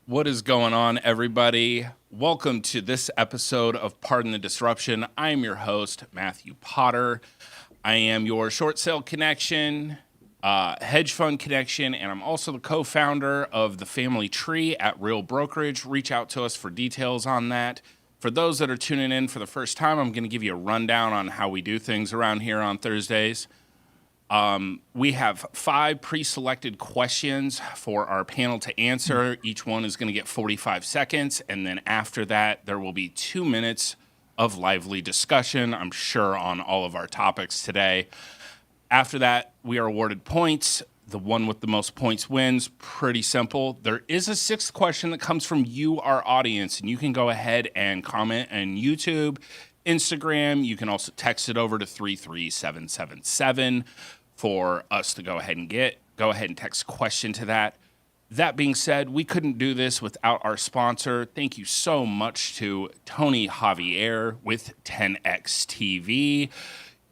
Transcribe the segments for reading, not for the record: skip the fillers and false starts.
What is going on, everybody? Welcome to this episode of Pardon the Disruption. I am your host, Matthew Potter. I am your short sale connection, hedge fund connection, and I'm also the co-founder of the Family Tree at Real Brokerage. Reach out to us for details on that. For those that are tuning in for the first time, I'm going to give you a rundown on how we do things around here on Thursdays. We have 5 pre-selected questions for our panel to answer. Each one is going to get 45 seconds, and then after that, there will be 2 minutes of lively discussion, I'm sure, on all of our topics today. After that, we are awarded points. The one with the most points wins. Pretty simple. There is a 6th question that comes from you, our audience, and you can go ahead and comment on YouTube, Instagram. You can also text it over to 33777 for us to go ahead and get. Go ahead and text question to that. That being said, we couldn't do this without our sponsor. Thank you so much to Tony Javier with 10X TV.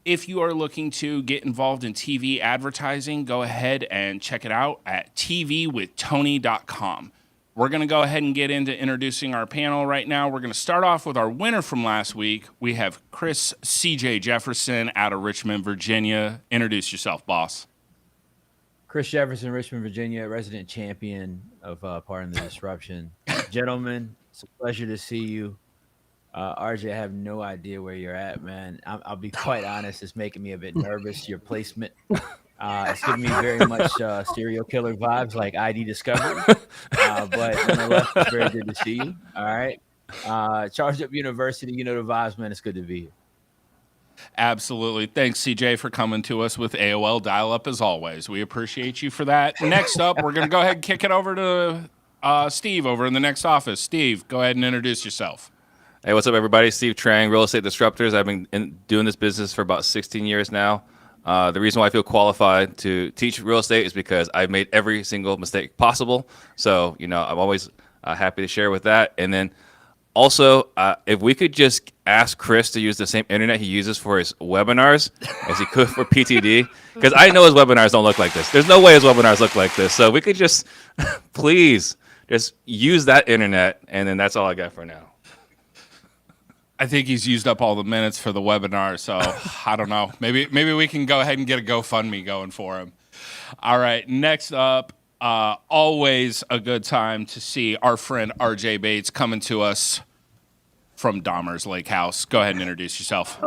If you are looking to get involved in TV advertising, go ahead and check it out at tvwithtony.com. We're going to go ahead and get into introducing our panel right now. We're going to start off with our winner from last week. We have Chris C.J. Jefferson out of Richmond, Virginia. Introduce yourself, boss. Chris Jefferson, Richmond, Virginia, resident champion of Pardon the Disruption. Gentlemen, it's a pleasure to see you. RJ, I have no idea where you're at, man. I'll be quite honest. It's making me a bit nervous, your placement. It's giving me very much serial killer vibes like ID Discovery. But nonetheless, it's very good to see you. All right. Charged Up University, you know the vibes, man. It's good to be here. Absolutely. Thanks, CJ, for coming to us with AOL dial-up as always. We appreciate you for that. Next up, we're going to go ahead and kick it over to Steve over in the next office. Steve, go ahead and introduce yourself. Hey, what's up, everybody? Steve Trang, Real Estate Disruptors. I've been doing this business for about 16 years now. The reason why I feel qualified to teach real estate is because I've made every single mistake possible. So, I'm always happy to share with that. And then also, if we could just ask Chris to use the same internet he uses for his webinars as he could for PTD, because I know his webinars don't look like this. There's no way his webinars look like this. So we could just, please, just use that internet, and then that's all I got for now. I think he's used up all the minutes for the webinar, so I don't know. Maybe we can go ahead and get a GoFundMe going for him. All right, next up, always a good time to see our friend RJ Bates coming to us from Dahmer's Lake House. Go ahead and introduce yourself.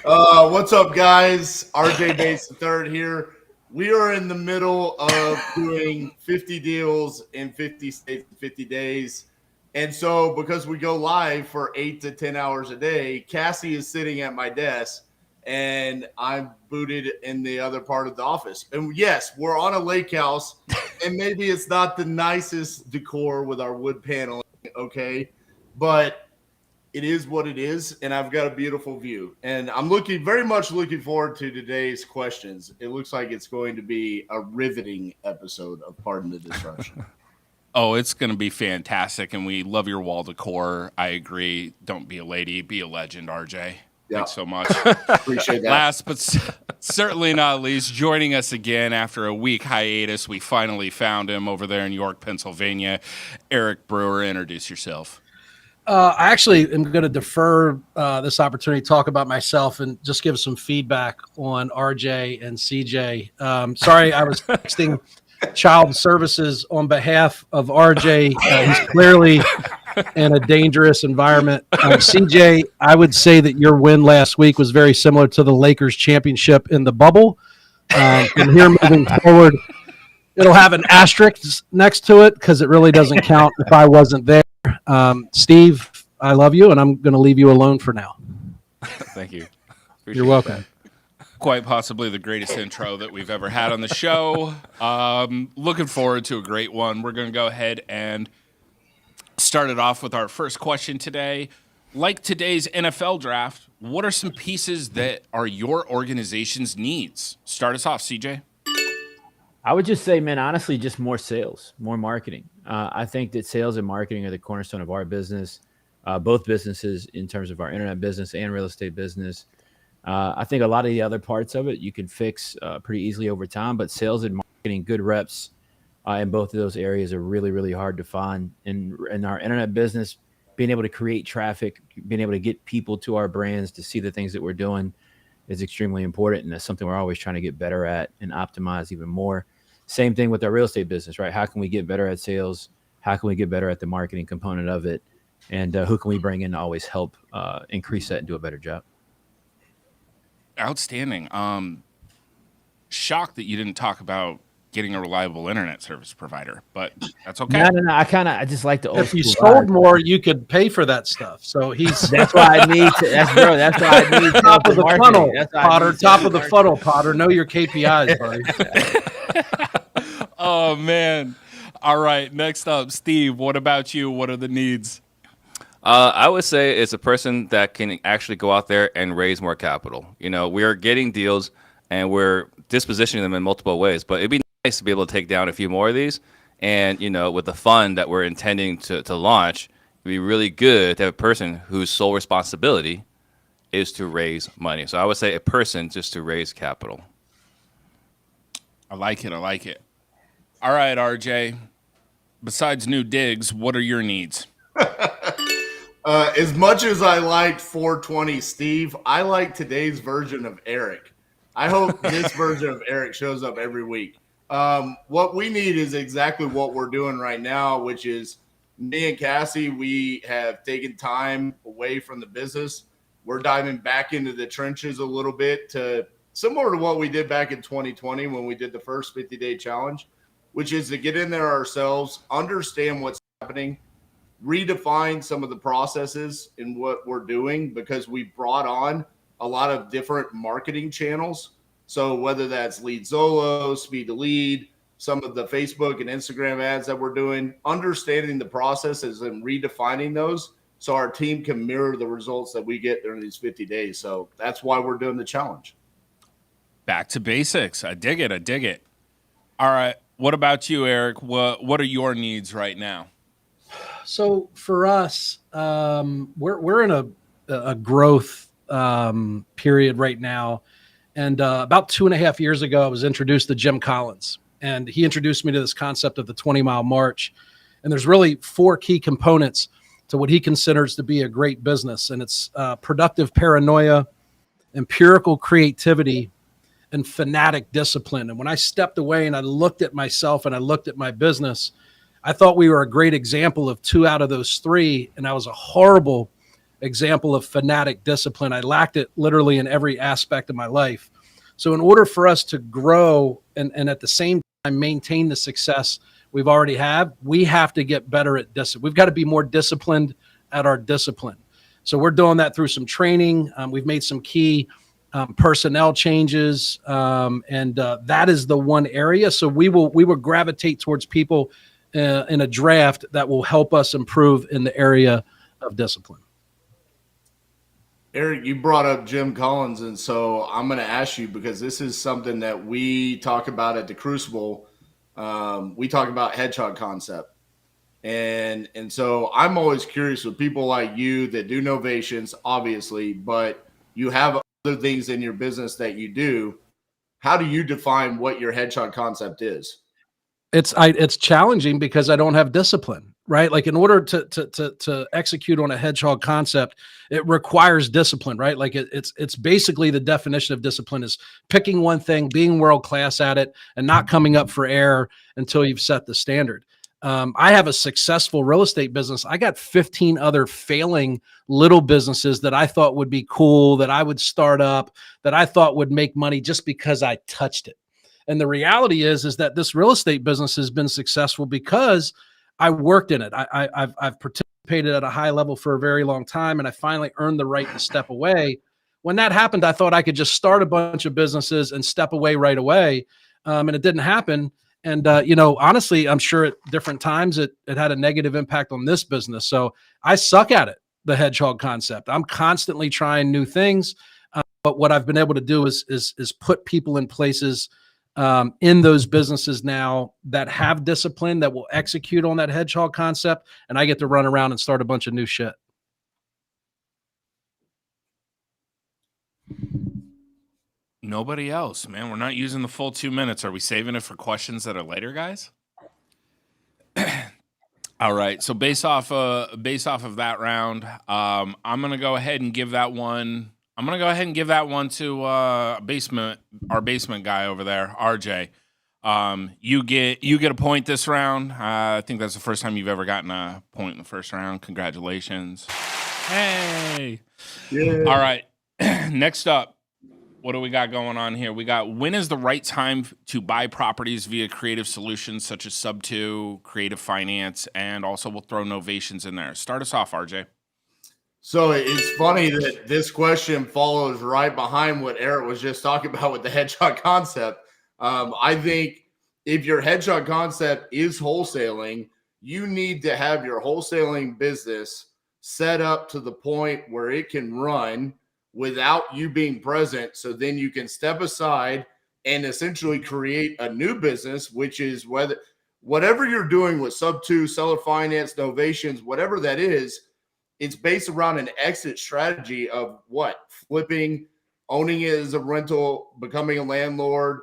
What's up, guys? RJ Bates III here. We are in the middle of doing 50 deals in 50 states in 50 days. And so because we go live for 8 to 10 hours a day, Cassie is sitting at my desk and I'm booted in the other part of the office. And yes, we're on a lake house and maybe it's not the nicest decor with our wood paneling, okay? But it is what it is, and I've got a beautiful view. And I'm very much looking forward to today's questions. It looks like it's going to be a riveting episode of Pardon the Disruption. Oh, it's going to be fantastic, and we love your wall decor. I agree. Don't be a lady, be a legend, RJ. Yeah. Thanks so much. Appreciate that. Last but certainly not least, joining us again after a week hiatus, we finally found him over there in York, Pennsylvania. Eric Brewer, introduce yourself. I actually am going to defer this opportunity to talk about myself and just give some feedback on RJ and CJ. Sorry, I was texting Child Services on behalf of RJ. He's clearly in a dangerous environment. CJ, I would say that your win last week was very similar to the Lakers championship in the bubble. From here moving forward, it'll have an asterisk next to it because it really doesn't count if I wasn't there. Steve, I love you, and I'm going to leave you alone for now. Thank you. Appreciate You're welcome. That. Quite possibly the greatest intro that we've ever had on the show. Looking forward to a great one. We're going to go ahead and start it off with our first question today. Like today's NFL draft, what are some pieces that are your organization's needs? Start us off, CJ. I would just say, man, honestly, just more sales, more marketing. I think that sales and marketing are the cornerstone of our business, both businesses in terms of our internet business and real estate business. I think a lot of the other parts of it you can fix pretty easily over time, but sales and marketing, good reps, in both of those areas are really, really hard to find. In our internet business, being able to create traffic, being able to get people to our brands to see the things that we're doing is extremely important. And that's something we're always trying to get better at and optimize even more. Same thing with our real estate business, right? How can we get better at sales? How can we get better at the marketing component of it? And who can we bring in to always help increase that and do a better job? Outstanding. Shocked that you didn't talk about getting a reliable internet service provider, but that's okay. No. I just like the old If you school sold vibe. more, you could pay for that stuff. So he's That's why I need to. That's why I need top of the marketing. funnel, That's why I Potter. need Top sales of the and funnel, Potter. Know your KPIs, buddy. Oh man. All right. Next up, Steve, what about you? What are the needs? I would say it's a person that can actually go out there and raise more capital. You know, we're getting deals and we're dispositioning them in multiple ways, but it'd be nice to be able to take down a few more of these. And, you know, with the fund that we're intending to launch, it'd be really good to have a person whose sole responsibility is to raise money. So I would say a person just to raise capital. I like it. I like it. All right, RJ. Besides new digs, what are your needs? As much as I liked 420 Steve, I like today's version of Eric. I hope this version of Eric shows up every week. What we need is exactly what we're doing right now, which is me and Cassie, we have taken time away from the business. We're diving back into the trenches a little bit, to similar to what we did back in 2020 when we did the first 50-day challenge, which is to get in there ourselves, understand what's happening, redefine some of the processes in what we're doing, because we brought on a lot of different marketing channels. So whether that's Lead Zolo, Speed to Lead, some of the Facebook and Instagram ads that we're doing, understanding the processes and redefining those so our team can mirror the results that we get during these 50 days. So that's why we're doing the challenge. Back to basics. I dig it. I dig it. All right. What about you, Eric? What are your needs right now? So for us, we're in a growth period right now. And about 2.5 years ago, I was introduced to Jim Collins, and he introduced me to this concept of the 20-mile march. And there's really 4 key components to what he considers to be a great business. And it's productive paranoia, empirical creativity, and fanatic discipline. And when I stepped away and I looked at myself and I looked at my business, I thought we were a great example of 2 out of those 3. And I was a horrible example of fanatic discipline. I lacked it literally in every aspect of my life. So in order for us to grow and at the same time maintain the success we've already have, we have to get better at discipline. We've got to be more disciplined at our discipline. So we're doing that through some training. We've made some key personnel changes, and that is the one area. So we will gravitate towards people in a draft that will help us improve in the area of discipline. Eric, you brought up Jim Collins, and so I'm going to ask you, because this is something that we talk about at the Crucible. We talk about hedgehog concept. And so I'm always curious with people like you that do novations, obviously, but you have other things in your business that you do. How do you define what your hedgehog concept is? It's challenging because I don't have discipline, right? Like in order to execute on a hedgehog concept, it requires discipline, right? Like it's basically the definition of discipline is picking one thing, being world class at it, and not coming up for air until you've set the standard. I have a successful real estate business. I got 15 other failing little businesses that I thought would be cool, that I would start up, that I thought would make money just because I touched it. And the reality is that this real estate business has been successful because I worked in it. I've participated at a high level for a very long time, and I finally earned the right to step away. When that happened, I thought I could just start a bunch of businesses and step away right away, and it didn't happen. And honestly, I'm sure at different times it had a negative impact on this business. So I suck at it, the hedgehog concept. I'm constantly trying new things, but what I've been able to do is put people in places in those businesses now that have discipline, that will execute on that hedgehog concept, and I get to run around and start a bunch of new shit. Nobody else, man. We're not using the full 2 minutes. Are we saving it for questions that are later, guys? All right. So based off of that round, I'm gonna go ahead and give that one. I'm gonna go ahead and give that one to our basement guy over there, RJ. You get a point this round. I think that's the first time you've ever gotten a point in the first round. Congratulations. Hey. Yeah. All right. Next up, what do we got going on here? We got when is the right time to buy properties via creative solutions such as Sub2, creative finance, and also we'll throw novations in there. Start us off, RJ. So it's funny that this question follows right behind what Eric was just talking about with the headshot concept. I think if your headshot concept is wholesaling, you need to have your wholesaling business set up to the point where it can run without you being present. So then you can step aside and essentially create a new business, which is whatever you're doing with Sub2, seller finance, novations, whatever that is, it's based around an exit strategy of what? Flipping, owning it as a rental, becoming a landlord,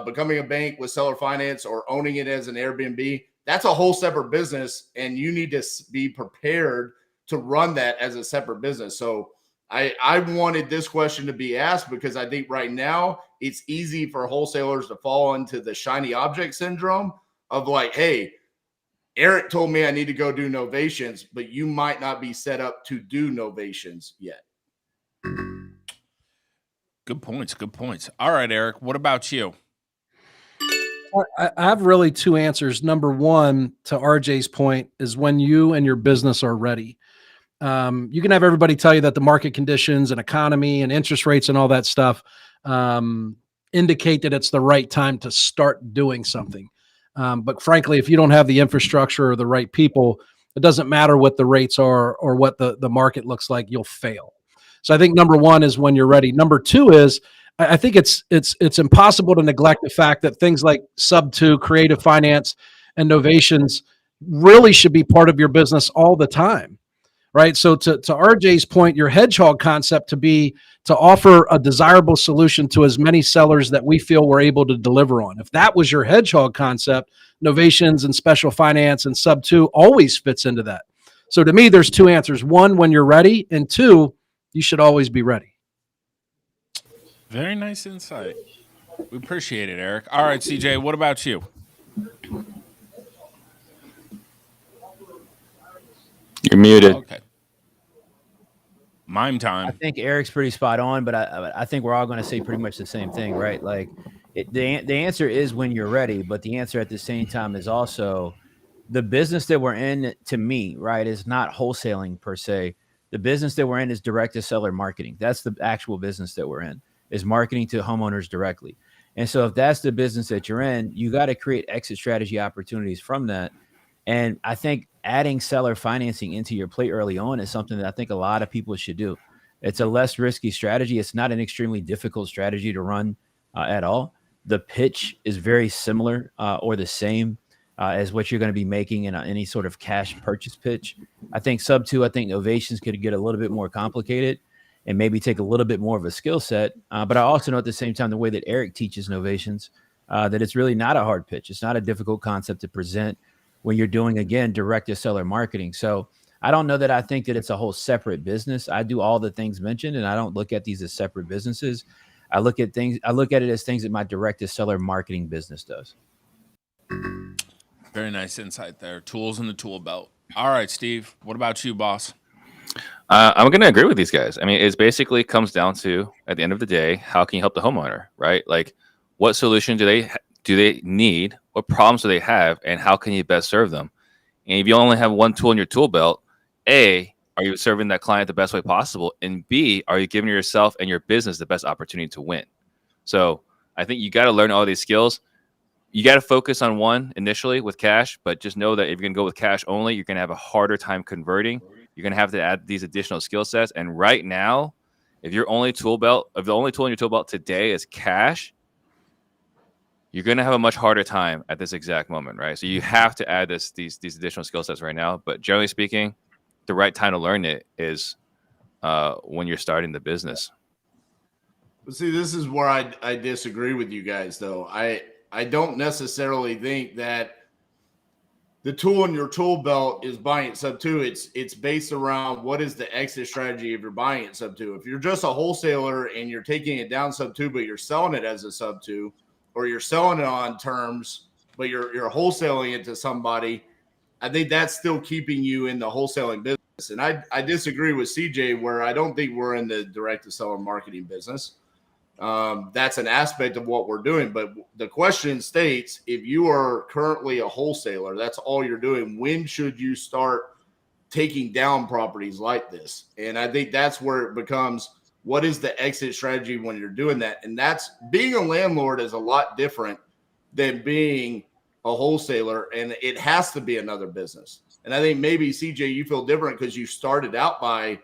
becoming a bank with seller finance, or owning it as an Airbnb. That's a whole separate business, and you need to be prepared to run that as a separate business. So I wanted this question to be asked because I think right now it's easy for wholesalers to fall into the shiny object syndrome of like, hey, Eric told me I need to go do novations, but you might not be set up to do novations yet. Good points. Good points. All right, Eric, what about you? I have really two answers. Number one, to RJ's point, is when you and your business are ready. You can have everybody tell you that the market conditions and economy and interest rates and all that stuff indicate that it's the right time to start doing something. But frankly, if you don't have the infrastructure or the right people, it doesn't matter what the rates are or what the market looks like, you'll fail. So I think number one is when you're ready. Number two is I think it's impossible to neglect the fact that things like Sub2, creative finance, and novations really should be part of your business all the time. Right. So to RJ's point, your hedgehog concept to offer a desirable solution to as many sellers that we feel we're able to deliver on. If that was your hedgehog concept, novations and special finance and Sub2 always fits into that. So to me, there's two answers. One, when you're ready, and two, you should always be ready. Very nice insight. We appreciate it, Eric. All right, CJ, what about you? You're muted. Okay. Mime time. I think Eric's pretty spot on, but I think we're all going to say pretty much the same thing, right? Like the answer is when you're ready, but the answer at the same time is also the business that we're in. To me, right, is not wholesaling per se. The business that we're in is direct to seller marketing. That's the actual business that we're in, is marketing to homeowners directly. And so if that's the business that you're in, you got to create exit strategy opportunities from that. And I think adding seller financing into your plate early on is something that I think a lot of people should do. It's a less risky strategy. It's not an extremely difficult strategy to run at all. The pitch is very similar or the same as what you're going to be making in any sort of cash purchase pitch. I think Sub2, I think novations could get a little bit more complicated and maybe take a little bit more of a skill set. But I also know at the same time, the way that Eric teaches novations, that it's really not a hard pitch. It's not a difficult concept to present when you're doing, again, direct to seller marketing. So I don't know that I think that it's a whole separate business. I do all the things mentioned, and I don't look at these as separate businesses. I look at it as things that my direct to seller marketing business does. Very nice insight there. Tools in the tool belt. All right, Steve, what about you, boss? I'm going to agree with these guys. I mean, it basically comes down to, at the end of the day, how can you help the homeowner, right? Like, what solution do they need? What problems do they have? And how can you best serve them? And if you only have one tool in your tool belt, A, are you serving that client the best way possible? And B, are you giving yourself and your business the best opportunity to win? So I think you got to learn all these skills. You got to focus on one initially with cash, but just know that if you're going to go with cash only, you're going to have a harder time converting. You're going to have to add these additional skill sets. And right now, if the only tool in your tool belt today is cash, you're going to have a much harder time at this exact moment, right? So you have to add these additional skill sets right now. But generally speaking, the right time to learn it is when you're starting the business. But see, this is where I disagree with you guys, though. I don't necessarily think that the tool in your tool belt is buying it sub 2. It's based around what is the exit strategy if you're buying it sub 2. If you're just a wholesaler and you're taking it down sub 2, but you're selling it as a sub 2, or you're selling it on terms, but you're wholesaling it to somebody, I think that's still keeping you in the wholesaling business. And I disagree with CJ where I don't think we're in the direct to seller marketing business. That's an aspect of what we're doing. But the question states, if you are currently a wholesaler, that's all you're doing. When should you start taking down properties like this? And I think that's where it becomes, what is the exit strategy when you're doing that? And that's, being a landlord is a lot different than being a wholesaler, and it has to be another business. And I think maybe, CJ, you feel different because you started out by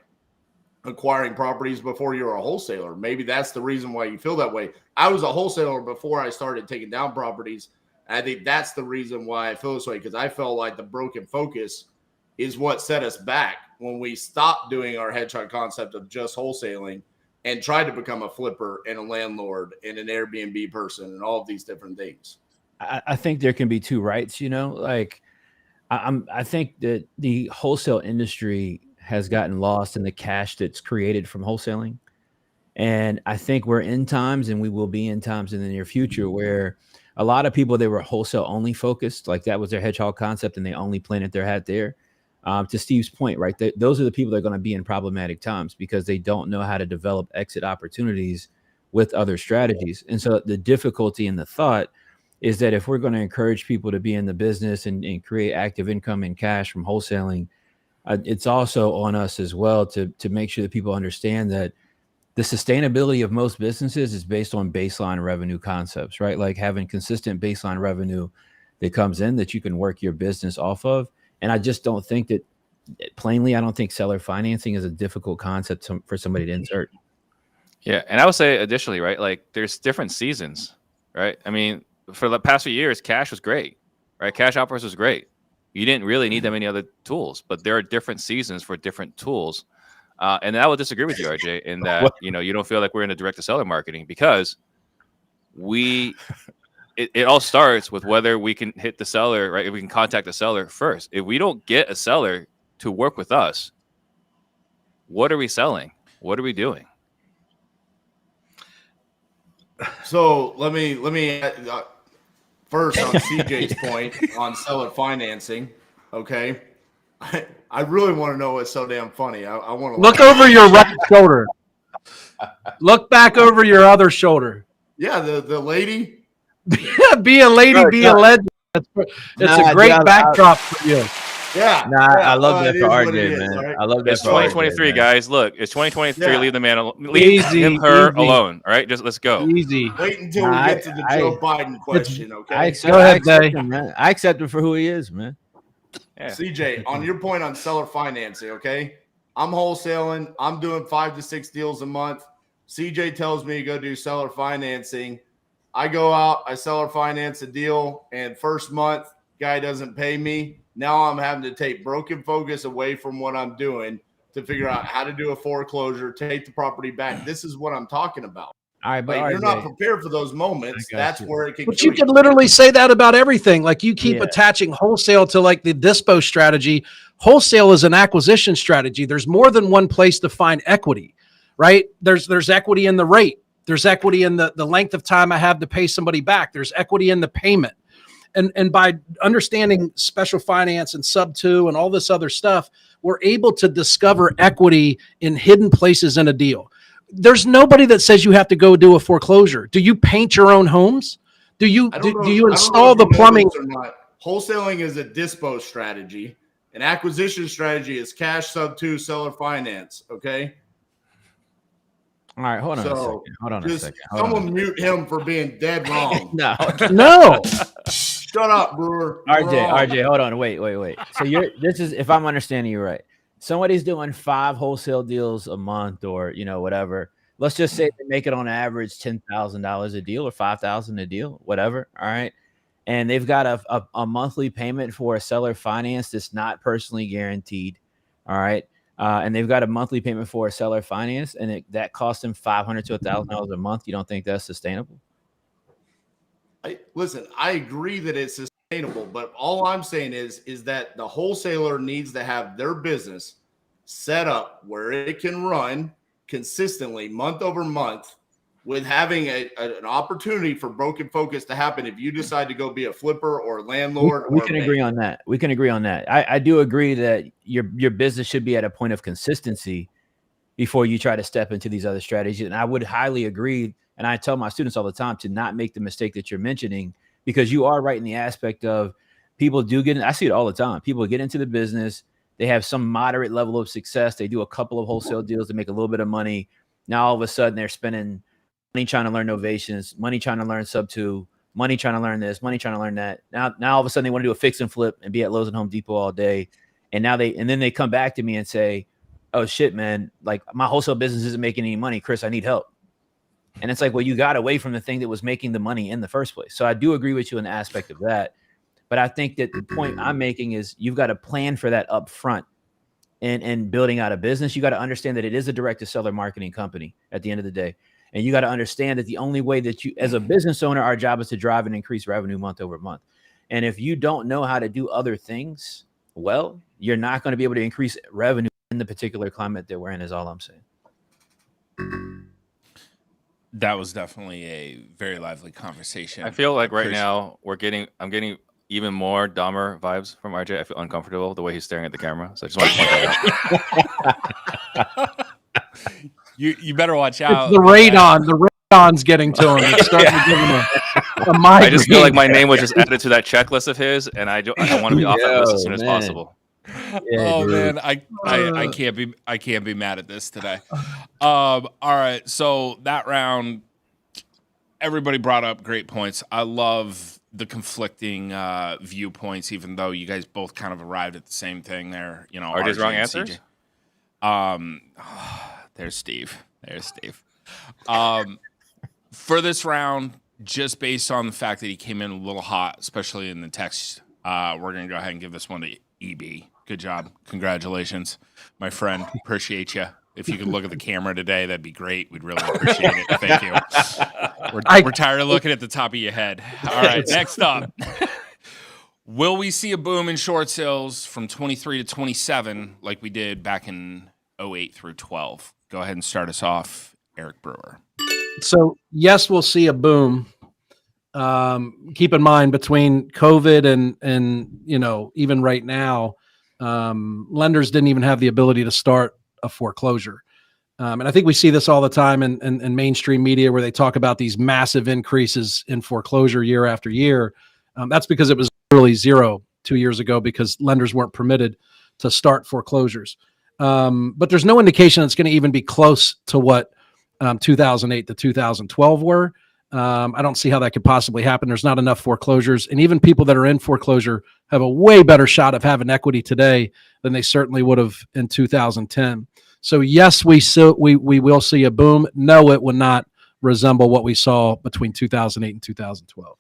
acquiring properties before you were a wholesaler. Maybe that's the reason why you feel that way. I was a wholesaler before I started taking down properties. And I think that's the reason why I feel this way, because I felt like the broken focus is what set us back when we stopped doing our headshot concept of just wholesaling and tried to become a flipper and a landlord and an Airbnb person and all of these different things. I think there can be two rights, like I think that the wholesale industry has gotten lost in the cash that's created from wholesaling. And I think we're in times, and we will be in times in the near future, where a lot of people, they were wholesale only focused, like that was their hedgehog concept, and they only planted their hat there. To Steve's point, right? Those are the people that are going to be in problematic times because they don't know how to develop exit opportunities with other strategies. And so the difficulty in the thought is that if we're going to encourage people to be in the business and create active income and cash from wholesaling, it's also on us as well to make sure that people understand that the sustainability of most businesses is based on baseline revenue concepts, right? Like having consistent baseline revenue that comes in that you can work your business off of. And I just don't think that, plainly, I don't think seller financing is a difficult concept for somebody to insert. Yeah. And I would say additionally, right, like there's different seasons, right? I mean, for the past few years, cash was great, right? Cash offers was great. You didn't really need that many other tools, but there are different seasons for different tools. And I would disagree with you, RJ, in that, you don't feel like we're in a direct to seller marketing because it all starts with whether we can hit the seller, right? If we can contact the seller first. If we don't get a seller to work with us, what are we selling? What are we doing? So let me first on CJ's point on seller financing. Okay. I really want to know what's so damn funny. I want to look over your right shoulder. Look back over your other shoulder. Yeah, the lady. Be a lady, be a legend. It's a great backdrop for you. Yeah. I love that for RJ, man. Right? I love that. It's 2023, RJ, guys. Look, it's 2023. Yeah. Leave the man, leave her alone. All right, just let's go. Easy. Wait until we get to the Joe Biden question. Okay. I accept him, man. I accept him for who he is, man. Yeah. CJ, on your point on seller financing, okay? I'm wholesaling. I'm doing 5 to 6 deals a month. CJ tells me to go do seller financing. I go out, I seller finance a deal, and first month, guy doesn't pay me. Now I'm having to take broken focus away from what I'm doing to figure out how to do a foreclosure, take the property back. This is what I'm talking about. All right, but like, you're not prepared for those moments. That's where it can. But you can literally say that about everything. Like you keep attaching wholesale to like the dispo strategy. Wholesale is an acquisition strategy. There's more than one place to find equity, right? There's equity in the rate. There's equity in the length of time I have to pay somebody back. There's equity in the payment. And by understanding special finance and sub 2 and all this other stuff, we're able to discover equity in hidden places in a deal. There's nobody that says you have to go do a foreclosure. Do you paint your own homes? Do you install the plumbing? Or not. Wholesaling is a dispo strategy. An acquisition strategy is cash sub 2 seller finance. Okay. All right, hold on a second. Someone mute him for being dead wrong. No. Shut up, Brewer. RJ, hold on. Wait. So this is, if I'm understanding you right, somebody's doing 5 wholesale deals a month or, whatever. Let's just say they make it on average $10,000 a deal or $5,000 a deal, whatever. All right. And they've got a monthly payment for a seller finance that's not personally guaranteed. All right. And they've got a monthly payment for a seller finance, and that costs them $500 to $1,000 a month. You don't think that's sustainable? Listen, I agree that it's sustainable. But all I'm saying is that the wholesaler needs to have their business set up where it can run consistently month over month, with having an opportunity for broken focus to happen if you decide to go be a flipper or a landlord. We can agree on that. We can agree on that. I do agree that your business should be at a point of consistency before you try to step into these other strategies. And I would highly agree, and I tell my students all the time to not make the mistake that you're mentioning, because you are right in the aspect of people do get in. I see it all the time. People get into the business. They have some moderate level of success. They do a couple of wholesale deals to make a little bit of money. Now, all of a sudden, they're spending money trying to learn novations, money trying to learn sub 2, money trying to learn this, money trying to learn that. Now all of a sudden, they want to do a fix and flip and be at Lowe's and Home Depot all day. And then they come back to me and say, oh shit, man, like my wholesale business isn't making any money. Chris, I need help. And it's like, well, you got away from the thing that was making the money in the first place. So I do agree with you in the aspect of that. But I think that the point I'm making is you've got to plan for that up front and building out a business. You got to understand that it is a direct to seller marketing company at the end of the day. And you got to understand that the only way that you, as a business owner, our job is to drive and increase revenue month over month. And if you don't know how to do other things, well, you're not going to be able to increase revenue in the particular climate that we're in, is all I'm saying. That was definitely a very lively conversation. I feel like right now I'm getting even more Dahmer vibes from RJ. I feel uncomfortable the way he's staring at the camera. So I just want to point that out. You better watch out. It's the radon. The radon's getting to him. It's starting to give him a migraine. I just feel like my name was just added to that checklist of his, and I want to be off that list as soon as possible. Yeah, oh dude. man, I can't be mad at this today. All right, so that round, everybody brought up great points. I love the conflicting viewpoints, even though you guys both kind of arrived at the same thing there. You know, RJ's RJ wrong and answers. There's Steve. For this round, just based on the fact that he came in a little hot, especially in the text, we're gonna go ahead and give this one to EB. Good job. Congratulations, my friend. Appreciate you. If you could look at the camera today, that'd be great. We'd really appreciate it. Thank you. We're tired of looking at the top of your head. All right, next up. Will we see a boom in short sales from 23 to 27 like we did back in 08 through 12? Go ahead and start us off, Eric Brewer. So yes, we'll see a boom. Keep in mind, between COVID and even right now, lenders didn't even have the ability to start a foreclosure. And I think we see this all the time in mainstream media where they talk about these massive increases in foreclosure year after year. That's because it was really zero 2 years ago because lenders weren't permitted to start foreclosures. But there's no indication it's going to even be close to what 2008 to 2012 were. I don't see how that could possibly happen. There's not enough foreclosures, and even people that are in foreclosure have a way better shot of having equity today than they certainly would have in 2010. So yes, we will see a boom. No, it will not resemble what we saw between 2008 and 2012.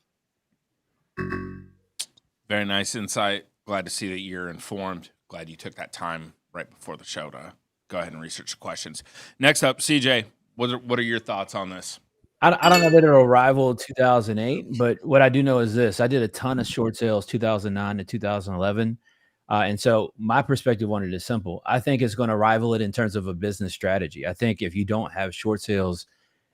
Very nice insight. Glad to see that you're informed. Glad you took that time right before the show to go ahead and research the questions. Next up, CJ, what are your thoughts on this? I don't know that it'll rival 2008, but what I do know is this. I did a ton of short sales 2009 to 2011. And so my perspective on it is simple. I think it's going to rival it in terms of a business strategy. I think if you don't have short sales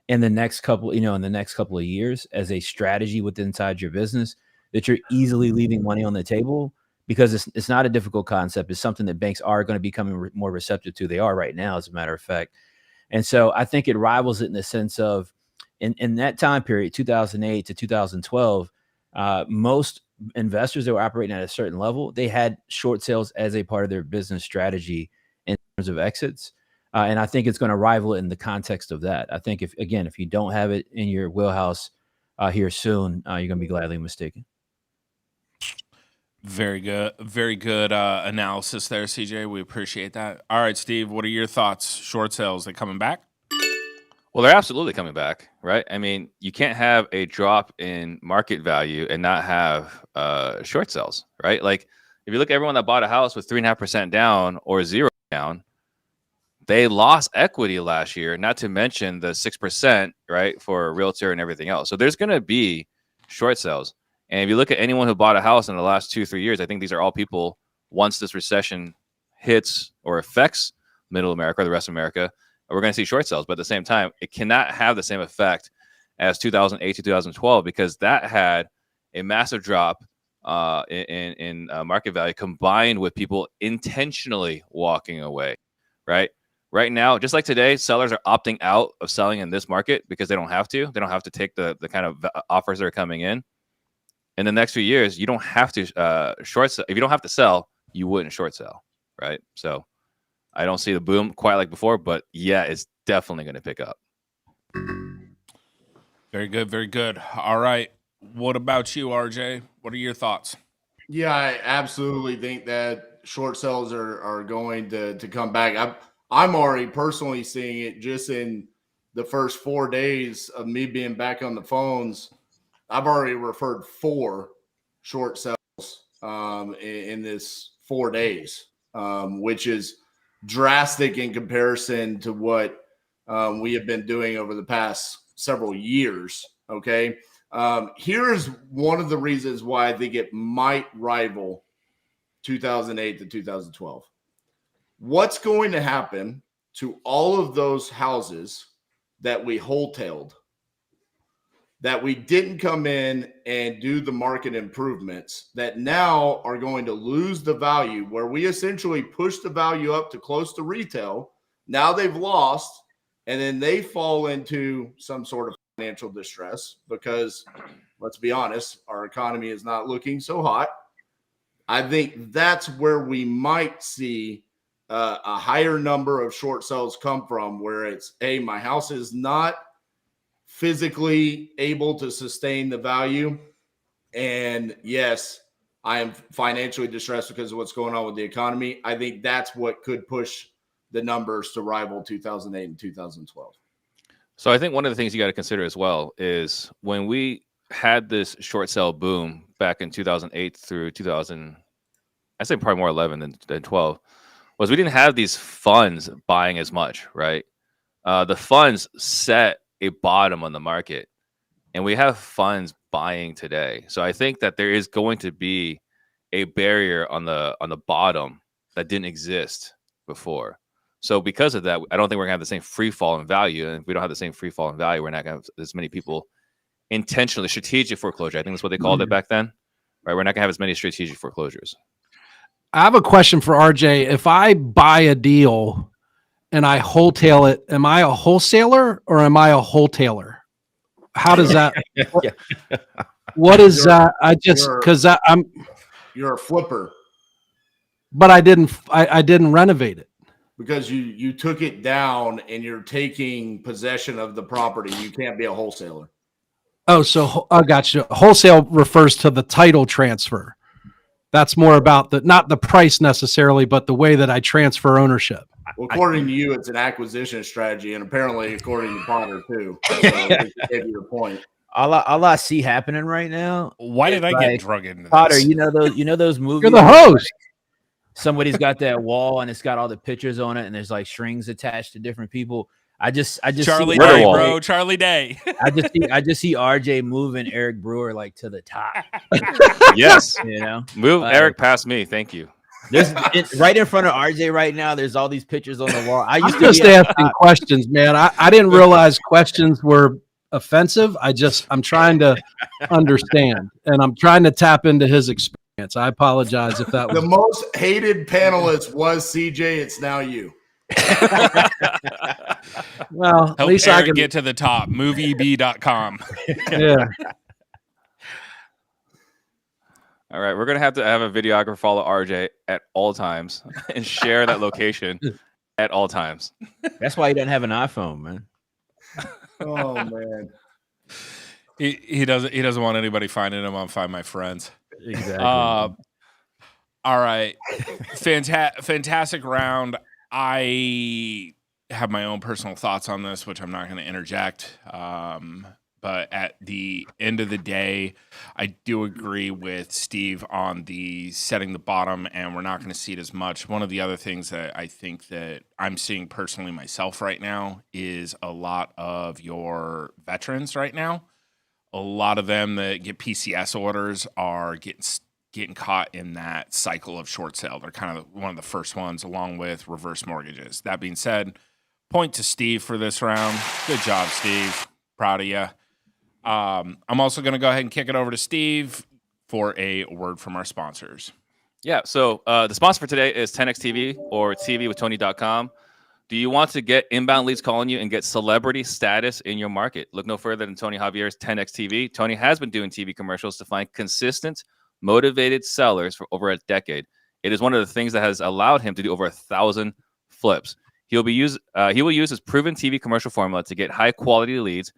in the next couple of years as a strategy inside your business, that you're easily leaving money on the table, because it's not a difficult concept. It's something that banks are going to be becoming more receptive to. They are right now, as a matter of fact. And so I think it rivals it in the sense of, in that time period, 2008 to 2012, most investors that were operating at a certain level, they had short sales as a part of their business strategy in terms of exits. And I think it's going to rival it in the context of that. I think if you don't have it in your wheelhouse here soon, you're going to be gladly mistaken. Very good analysis there, CJ. We appreciate that. All right, Steve, what are your thoughts? Short sales, they coming back? Well, they're absolutely coming back, right? I mean, you can't have a drop in market value and not have short sales, right? Like, if you look at everyone that bought a house with 3.5% down or 0 down, they lost equity last year, not to mention the 6%, right, for a realtor and everything else. So there's going to be short sales. And if you look at anyone who bought a house in the last 2-3 years, I think these are all people, once this recession hits or affects middle America or the rest of America, we're going to see short sales. But at the same time, it cannot have the same effect as 2008 to 2012 because that had a massive drop in market value combined with people intentionally walking away, right? Right now, just like today, sellers are opting out of selling in this market because they don't have to. They don't have to take the kind of offers that are coming in. In the next few years, you don't have to short sell. If you don't have to sell, you wouldn't short sell, right? So I don't see the boom quite like before, but yeah, it's definitely going to pick up. Very good, very good. All right. What about you, RJ? What are your thoughts? Yeah, I absolutely think that short sales are going to come back. I'm already personally seeing it just in the first 4 days of me being back on the phones. I've already referred 4 short sales in this 4 days, which is drastic in comparison to what we have been doing over the past several years. Okay. Here's one of the reasons why I think it might rival 2008 to 2012. What's going to happen to all of those houses that we wholetailed, that we didn't come in and do the market improvements, that now are going to lose the value, where we essentially push the value up to close to retail? Now they've lost, and then they fall into some sort of financial distress because, let's be honest, our economy is not looking so hot. I think that's where we might see a higher number of short sales come from, where it's, hey, my house is not physically able to sustain the value. And yes, I am financially distressed because of what's going on with the economy. I think that's what could push the numbers to rival 2008 and 2012. So I think one of the things you got to consider as well is when we had this short sale boom back in 2008 through 2000, I say probably more 11 than 12, was we didn't have these funds buying as much, right? The funds set a bottom on the market, and we have funds buying today. So I think that there is going to be a barrier on the bottom that didn't exist before. So because of that, I don't think we're gonna have the same free fall in value. And if we don't have the same free fall in value, we're not gonna have as many people intentionally strategic foreclosure. I think that's what they called it back then, right? We're not gonna have as many strategic foreclosures. I have a question for RJ. If I buy a deal and I wholesale it, am I a wholesaler or am I a wholetailer? How does that? What is that? I just because you're a flipper, but I didn't renovate it because you took it down and you're taking possession of the property. You can't be a wholesaler. Oh, so I got you. Wholesale refers to the title transfer. That's more about not the price necessarily, but the way that I transfer ownership. Well, according to you, it's an acquisition strategy, and apparently, according to Potter too. So give you your point. All I see happening right now. Why did I get drug into Potter? this? You know those movies. You're the host. Somebody's got that wall and it's got all the pictures on it, and there's like strings attached to different people. I just Charlie see Day, Riverwall. bro. Charlie Day. I just see RJ moving Eric Brewer like to the top. Yes, You know, move Eric past me. Thank you. there's right in front of RJ right now. There's all these pictures on the wall. I used I'm to just be asking questions, man. I didn't realize questions were offensive. I'm trying to understand, and I'm trying to tap into his experience. I apologize if that was The most hated panelist was CJ. It's now you. well. At Help least Eric I can get to the top. MoveEB.com. Yeah. All right, we're gonna have to have a videographer follow RJ at all times and share that location at all times. That's why he doesn't have an iPhone, man. Oh man. He doesn't want anybody finding him on Find My Friends. Exactly. All right. Fantastic round. I have my own personal thoughts on this, which I'm not going to interject. But at the end of the day, I do agree with Steve on the setting the bottom, and we're not going to see it as much. One of the other things that I think that I'm seeing personally myself right now is a lot of your veterans right now. a lot of them that get PCS orders are getting caught in that cycle of short sale. They're kind of one of the first ones, along with reverse mortgages. That being said, point to Steve for this round. Good job, Steve. Proud of you. I'm also going to go ahead and kick it over to Steve for a word from our sponsors. Yeah, so the sponsor for today is 10x TV or tvwithtony.com. Do you want to get inbound leads calling you and get celebrity status in your market? Look no further than Tony Javier's 10x TV. Tony has been doing TV commercials to find consistent, motivated sellers for over a decade. It is one of the things that has allowed him to do over 1,000 flips. He will use his proven TV commercial formula to get high quality leads,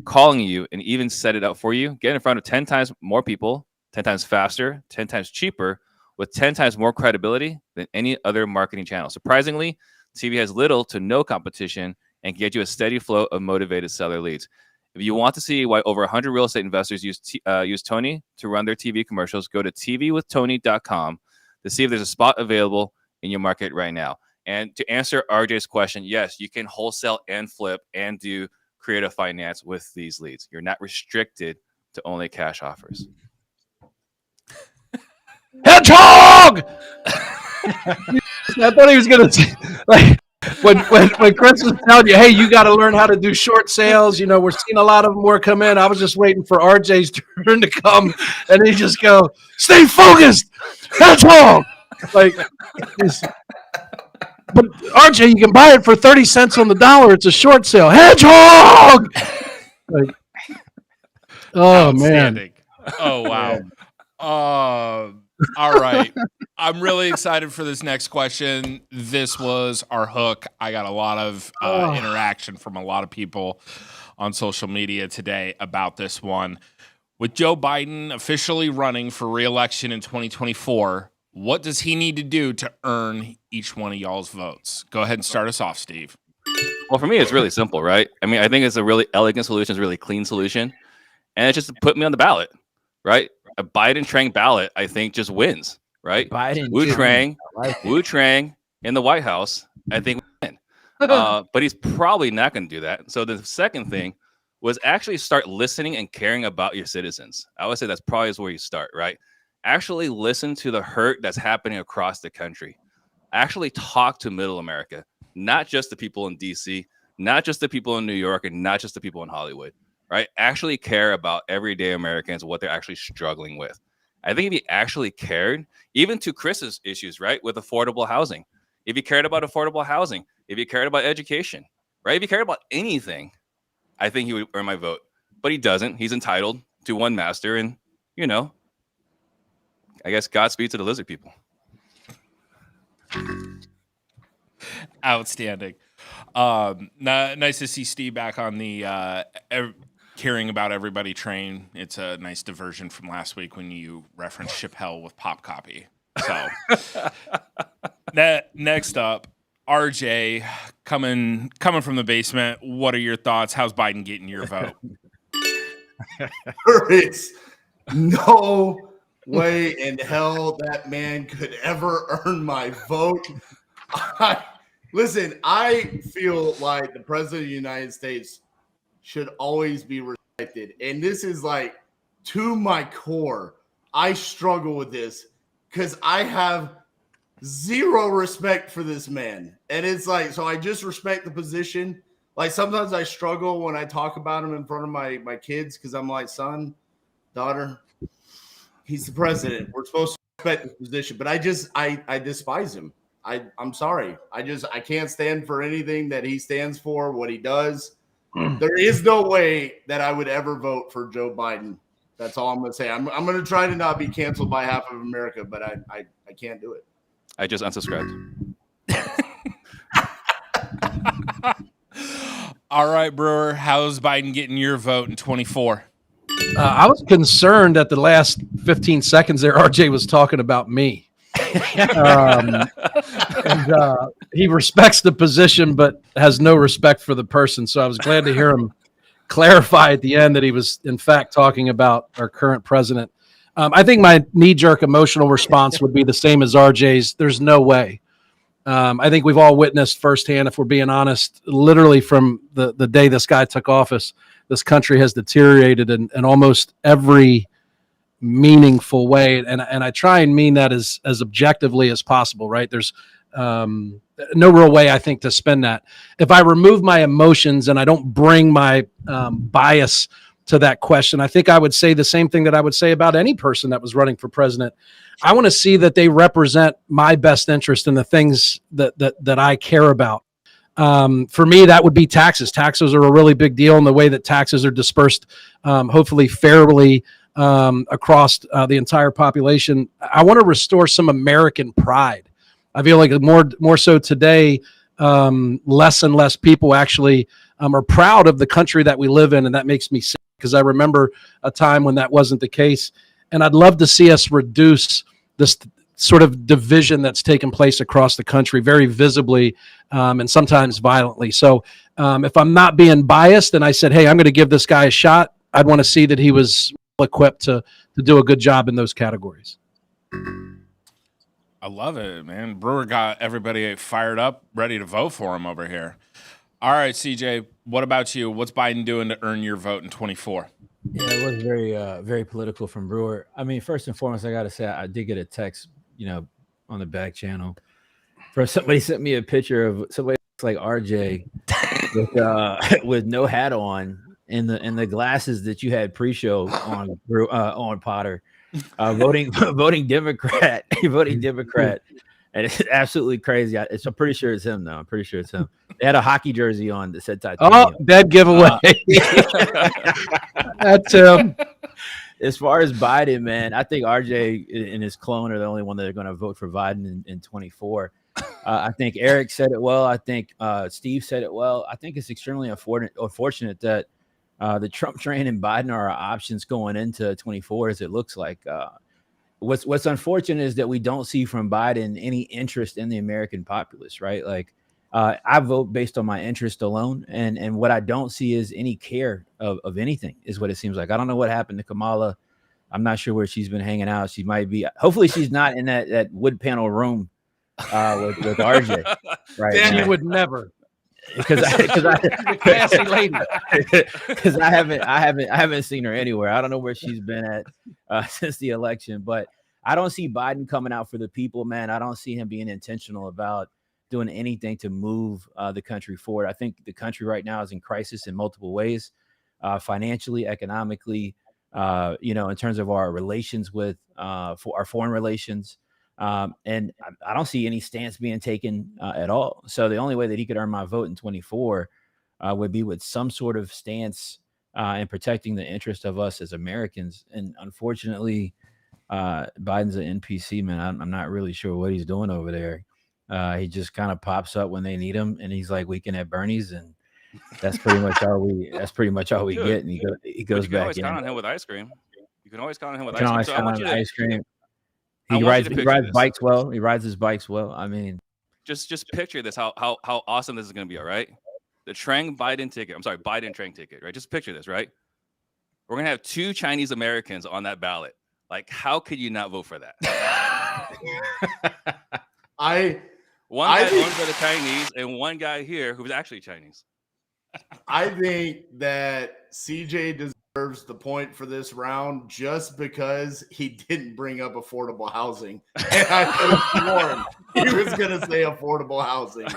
calling you and even set it up for you. Get in front of 10 times more people, 10 times faster, 10 times cheaper, with 10 times more credibility than any other marketing channel. Surprisingly, TV has little to no competition and can get you a steady flow of motivated seller leads. If you want to see why over 100 real estate investors use Tony to run their TV commercials, go to tvwithtony.com to see if there's a spot available in your market right now. And to answer RJ's question, yes, you can wholesale and flip and do creative finance with these leads. You're not restricted to only cash offers. Hedgehog! I thought he was gonna say, like, when Chris was telling you, hey, you got to learn how to do short sales. You know, we're seeing a lot of them more come in. I was just waiting for RJ's turn to come, and he just go, stay focused, hedgehog. Like, but RJ, you can buy it for 30 cents on the dollar. It's a short sale, hedgehog. Like, oh man. Oh wow. All right. I'm really excited for this next question. This was our hook. I got a lot of interaction from a lot of people on social media today about this one. With Joe Biden officially running for re-election in 2024, what does he need to do to earn each one of y'all's votes? Go ahead and start us off, Steve. Well, for me, it's really simple, right? I mean, I think it's a really elegant solution. It's a really clean solution. And it's just to put me on the ballot, right? A Biden-Trang ballot, I think, just wins, right? Wu Trang in the White House, I think we win. But he's probably not going to do that. So the second thing was actually start listening and caring about your citizens. I would say that's probably where you start, right? Actually listen to the hurt that's happening across the country. Actually talk to middle America, not just the people in DC, not just the people in New York, and not just the people in Hollywood. Right? Actually care about everyday Americans, what they're actually struggling with. I think if he actually cared, even to Chris's issues, right? With affordable housing. If he cared about affordable housing, if he cared about education, right? If he cared about anything, I think he would earn my vote. But he doesn't. He's entitled to one master. And, you know, I guess Godspeed to the lizard people. Outstanding. Nice to see Steve back on the caring about everybody train. It's a nice diversion from last week when you referenced Ship Hell with Pop Copy. So next up, RJ, coming from the basement. What are your thoughts? How's Biden getting your vote? There is no way in hell that man could ever earn my vote. Listen, I feel like the president of the United States should always be respected. And this is like to my core. I struggle with this because I have zero respect for this man. And it's like, so I just respect the position. Like sometimes I struggle when I talk about him in front of my kids because I'm like, son, daughter, he's the president. We're supposed to respect the position. But I despise him. I'm sorry. I can't stand for anything that he stands for, what he does. There is no way that I would ever vote for Joe Biden. That's all I'm going to say. I'm going to try to not be canceled by half of America, but I can't do it. I just unsubscribed. All right, Brewer, how's Biden getting your vote in 24? I was concerned at the last 15 seconds there, RJ was talking about me. He respects the position, but has no respect for the person. So I was glad to hear him clarify at the end that he was, in fact, talking about our current president. I think my knee-jerk emotional response would be the same as RJ's. There's no way. I think we've all witnessed firsthand, if we're being honest, literally from the day this guy took office, this country has deteriorated in almost every meaningful way, and I try and mean that as objectively as possible. Right? There's no real way I think to spin that. If I remove my emotions and I don't bring my bias to that question, I think I would say the same thing that I would say about any person that was running for president. I want to see that they represent my best interest in the things that I care about. For me, that would be taxes. Taxes are a really big deal, in the way that taxes are dispersed, hopefully fairly across the entire population. I want to restore some American pride. I feel like more so today, less and less people actually are proud of the country that we live in, and that makes me sick, because I remember a time when that wasn't the case. And I'd love to see us reduce this sort of division that's taken place across the country very visibly, and sometimes violently. So if I'm not being biased and I said, hey, I'm going to give this guy a shot, I'd want to see that he was well equipped to do a good job in those categories. I love it, man. Brewer got everybody fired up, ready to vote for him over here. All right, CJ, what about you? What's Biden doing to earn your vote in 24? Yeah, it was very political from Brewer. I mean, first and foremost, I got to say I did get a text, on the back channel, for somebody sent me a picture of somebody like RJ with no hat on, and the glasses that you had pre-show on Potter, voting Democrat, voting Democrat. And it's absolutely crazy. I'm pretty sure it's him, though. I'm pretty sure it's him. They had a hockey jersey on that said Titanium. Oh, dead giveaway. That's him. As far as Biden, man, I think RJ and his clone are the only one that are going to vote for Biden in 24. I think Eric said it well. I think Steve said it well. I think it's extremely unfortunate that the Trump train and Biden are our options going into 24, as it looks like. What's unfortunate is that we don't see from Biden any interest in the American populace, right? Like, I vote based on my interest alone, and what I don't see is any care of anything, is what it seems like. I don't know what happened to Kamala. I'm not sure where she's been hanging out. She might be. Hopefully, she's not in that wood panel room with RJ. Right? She would never. Because classy lady. Because I haven't seen her anywhere. I don't know where she's been at since the election, but I don't see Biden coming out for the people, man. I don't see him being intentional about doing anything to move the country forward. I think the country right now is in crisis in multiple ways, financially, economically, in terms of our relations with for our foreign relations. And I don't see any stance being taken at all. So the only way that he could earn my vote in 24 would be with some sort of stance in protecting the interest of us as Americans. And unfortunately, Biden's an NPC, man. I'm not really sure what he's doing over there. He just kind of pops up when they need him, and he's like Weekend at Bernie's, and that's pretty much all we get. And he goes back in. You can always count on him with ice cream. You can always count on him with You can always ice cream. count on ice cream. I He want you rides to picture this. bikes well. He rides his bikes well. I mean, Just picture this, how awesome this is going to be, all right? The Biden Trang ticket, right? Just picture this, right? We're going to have 2 Chinese Americans on that ballot. Like, how could you not vote for that? One guy owned by the Chinese and one guy here who was actually Chinese. I think that CJ deserves the point for this round just because he didn't bring up affordable housing. And I could have sworn he was going to say affordable housing.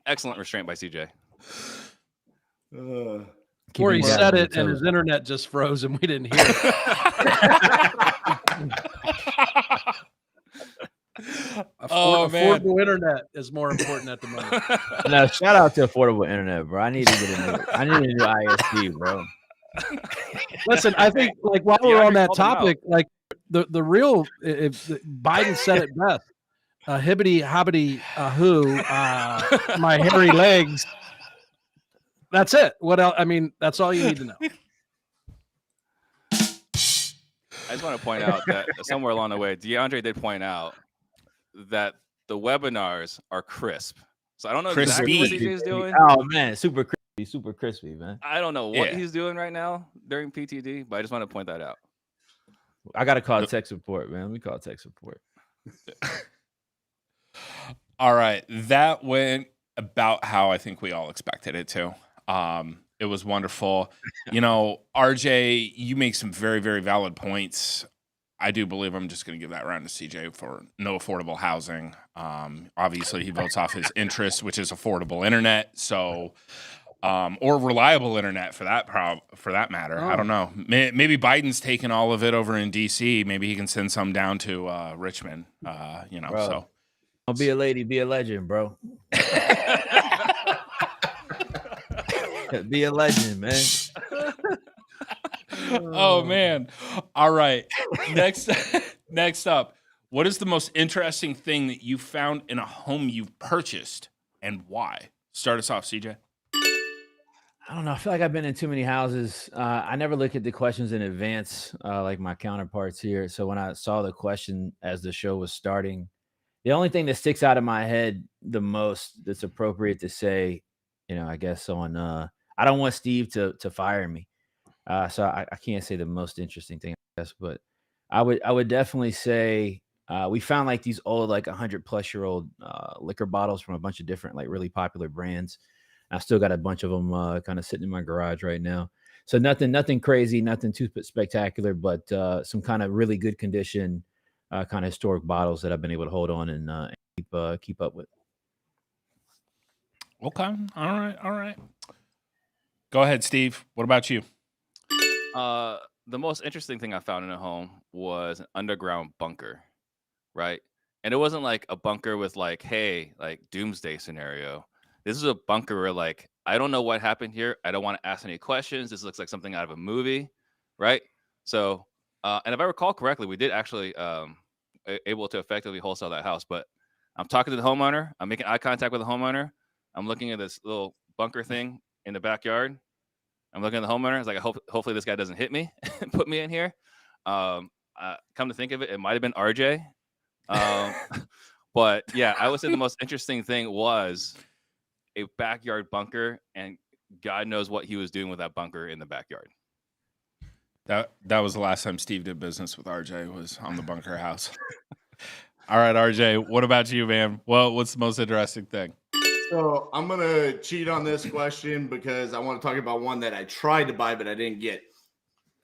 Excellent restraint by CJ. Or he said it and his internet just froze and we didn't hear it. Affordable internet is more important at the moment. No, shout out to affordable internet, bro. I need to get a new ISP, bro. Listen, I think like while we're on that topic, like the real Biden said it best. Hibbity hobbity hoo, my hairy legs. That's it. What else? I mean, that's all you need to know. I just want to point out that somewhere along the way, DeAndre did point out that the webinars are crisp. So I don't know exactly what CJ's doing. Oh man, super crispy, man. I don't know what he's doing right now during PTD, but I just want to point that out. I gotta call tech support, man. Let me call tech support. All right, that went about how I think we all expected it to. It was wonderful. You know, RJ, you make some very, very valid points. I do believe I'm just going to give that round to CJ for no affordable housing. Obviously, he votes off his interest, which is affordable internet. So, or reliable internet for that matter. I don't know. Maybe Biden's taking all of it over in DC. Maybe he can send some down to Richmond. You know, Bro. so Don't be a lady, be a legend, bro. Be a legend, man. Oh man. All right. Next up. What is the most interesting thing that you found in a home you've purchased and why? Start us off, CJ. I don't know. I feel like I've been in too many houses. I never look at the questions in advance, like my counterparts here. So when I saw the question as the show was starting, the only thing that sticks out of my head the most that's appropriate to say, you know, I guess on, I don't want Steve to fire me. So I can't say the most interesting thing, I guess, but I would definitely say we found like these old, like 100+ year old liquor bottles from a bunch of different, like really popular brands. I still got a bunch of them kind of sitting in my garage right now. So nothing crazy, nothing too spectacular, but some kind of really good condition, kind of historic bottles that I've been able to hold on and keep up with. Okay. All right. Go ahead, Steve. What about you? The most interesting thing I found in a home was an underground bunker, right? And it wasn't like a bunker with like, hey, like doomsday scenario. This is a bunker where like, I don't know what happened here. I don't want to ask any questions. This looks like something out of a movie, right? So, and if I recall correctly, we did actually able to effectively wholesale that house. But I'm talking to the homeowner. I'm making eye contact with the homeowner. I'm looking at this little bunker thing in the backyard. I'm looking at the homeowner. It's like, hopefully this guy doesn't hit me and put me in here. Come to think of it, it might have been RJ. But yeah, I would say the most interesting thing was a backyard bunker, and God knows what he was doing with that bunker in the backyard. That was the last time Steve did business with RJ was on the bunker house. All right, RJ, what about you, man? Well, what's the most interesting thing? So I'm going to cheat on this question because I want to talk about one that I tried to buy, but I didn't get.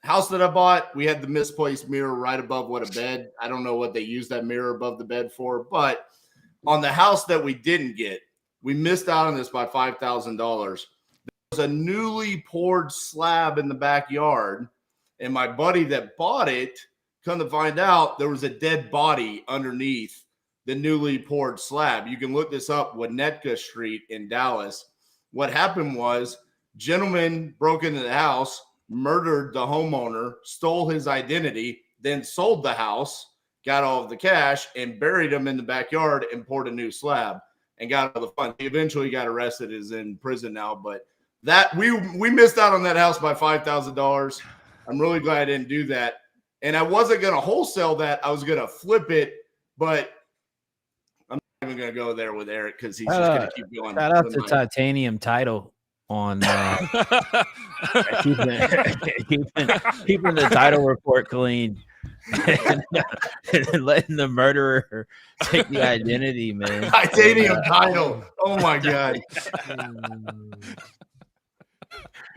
House that I bought, we had the misplaced mirror right above what a bed. I don't know what they used that mirror above the bed for, but on the house that we didn't get, we missed out on this by $5,000. There was a newly poured slab in the backyard, and my buddy that bought it, come to find out, there was a dead body underneath the newly poured slab. You can look this up, Winnetka Street in Dallas. What happened was, gentleman broke into the house, murdered the homeowner, stole his identity, then sold the house, got all of the cash, and buried him in the backyard and poured a new slab and got all the funds. He eventually got arrested, is in prison now. But that we missed out on that house by $5,000. I'm really glad I didn't do that. And I wasn't going to wholesale that. I was going to flip it, but I'm not even going to go there with Eric because he's just going to keep going. Shout out to Titanium Title on keeping the title report clean and letting the murderer take the identity, man. Titanium Title. Oh my God.